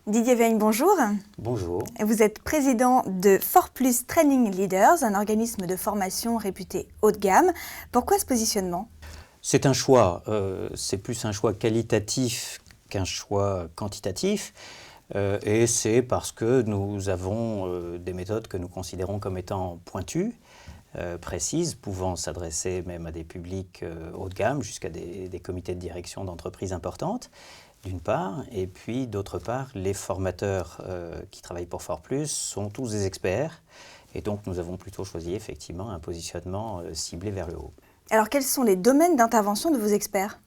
Didier Weigne, bonjour. Bonjour. Vous êtes président de ForPlus Training Leaders, un organisme de formation réputé haut de gamme. Pourquoi ce positionnement? C'est un choix, c'est plus un choix qualitatif qu'un choix quantitatif. Et c'est parce que nous avons des méthodes que nous considérons comme étant pointues, précises, pouvant s'adresser même à des publics haut de gamme, jusqu'à des comités de direction d'entreprises importantes, d'une part. Et puis, d'autre part, les formateurs qui travaillent pour ForPlus sont tous des experts. Et donc, nous avons plutôt choisi effectivement un positionnement ciblé vers le haut. Alors, quels sont les domaines d'intervention de vos experts?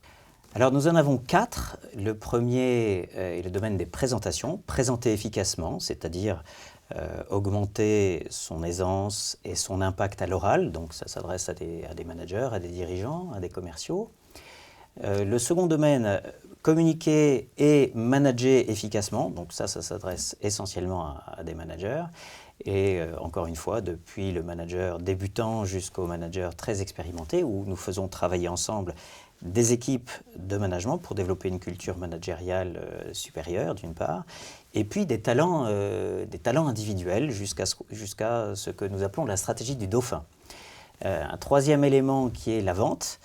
Alors nous en avons 4. Le premier est le domaine des présentations, présenter efficacement, c'est-à-dire augmenter son aisance et son impact à l'oral, donc ça s'adresse à des managers, à des dirigeants, à des commerciaux. Le second domaine, communiquer et manager efficacement, donc ça s'adresse essentiellement à des managers. Et encore une fois, depuis le manager débutant jusqu'au manager très expérimenté, où nous faisons travailler ensemble des équipes de management pour développer une culture managériale supérieure, d'une part, et puis des talents individuels jusqu'à ce que nous appelons la stratégie du dauphin. Un troisième élément qui est la vente.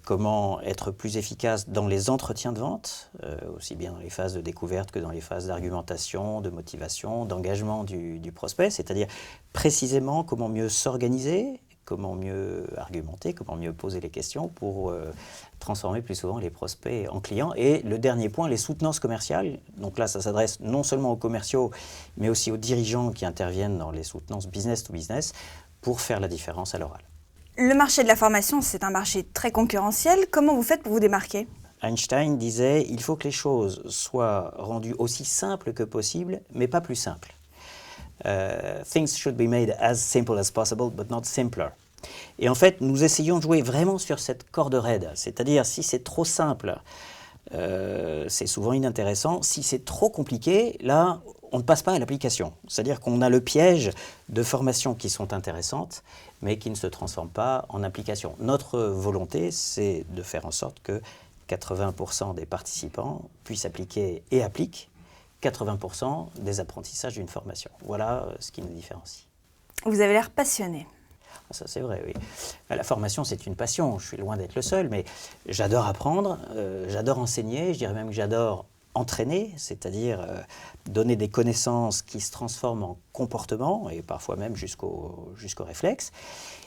Comment être plus efficace dans les entretiens de vente, aussi bien dans les phases de découverte que dans les phases d'argumentation, de motivation, d'engagement du prospect, c'est-à-dire précisément comment mieux s'organiser, comment mieux argumenter, comment mieux poser les questions pour transformer plus souvent les prospects en clients. Et le dernier point, les soutenances commerciales. Donc là, ça s'adresse non seulement aux commerciaux, mais aussi aux dirigeants qui interviennent dans les soutenances business to business pour faire la différence à l'oral. Le marché de la formation, c'est un marché très concurrentiel. Comment vous faites pour vous démarquer? Einstein disait « Il faut que les choses soient rendues aussi simples que possible, mais pas plus simples. Things should be made as simple as possible, but not simpler. » Et en fait, nous essayons de jouer vraiment sur cette corde raide. C'est-à-dire, si c'est trop simple, c'est souvent inintéressant. Si c'est trop compliqué, là, on ne passe pas à l'application. C'est-à-dire qu'on a le piège de formations qui sont intéressantes, mais qui ne se transforment pas en application. Notre volonté, c'est de faire en sorte que 80% des participants puissent appliquer et appliquent 80% des apprentissages d'une formation. Voilà ce qui nous différencie. Vous avez l'air passionné. Ça, c'est vrai, oui. La formation, c'est une passion. Je suis loin d'être le seul, mais j'adore apprendre, j'adore enseigner, je dirais même que j'adore entraîner, c'est-à-dire donner des connaissances qui se transforment en comportement, et parfois même jusqu'au réflexe.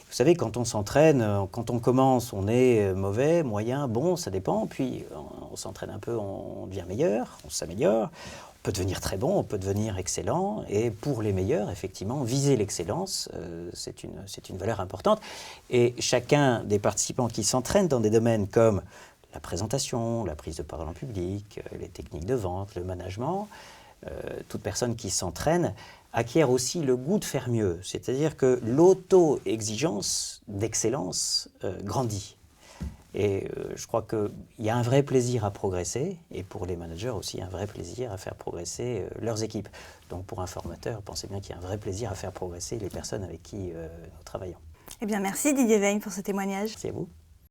Vous savez, quand on s'entraîne, quand on commence, on est mauvais, moyen, bon, ça dépend. Puis on s'entraîne un peu, on devient meilleur, on s'améliore. On peut devenir très bon, on peut devenir excellent. Et pour les meilleurs, effectivement, viser l'excellence, c'est une valeur importante. Et chacun des participants qui s'entraînent dans des domaines comme la présentation, la prise de parole en public, les techniques de vente, le management, toute personne qui s'entraîne acquiert aussi le goût de faire mieux. C'est-à-dire que l'auto-exigence d'excellence grandit. Et je crois qu'il y a un vrai plaisir à progresser, et pour les managers aussi un vrai plaisir à faire progresser leurs équipes. Donc pour un formateur, pensez bien qu'il y a un vrai plaisir à faire progresser les personnes avec qui nous travaillons. Eh bien, merci Didier Weigne pour ce témoignage. C'est à vous.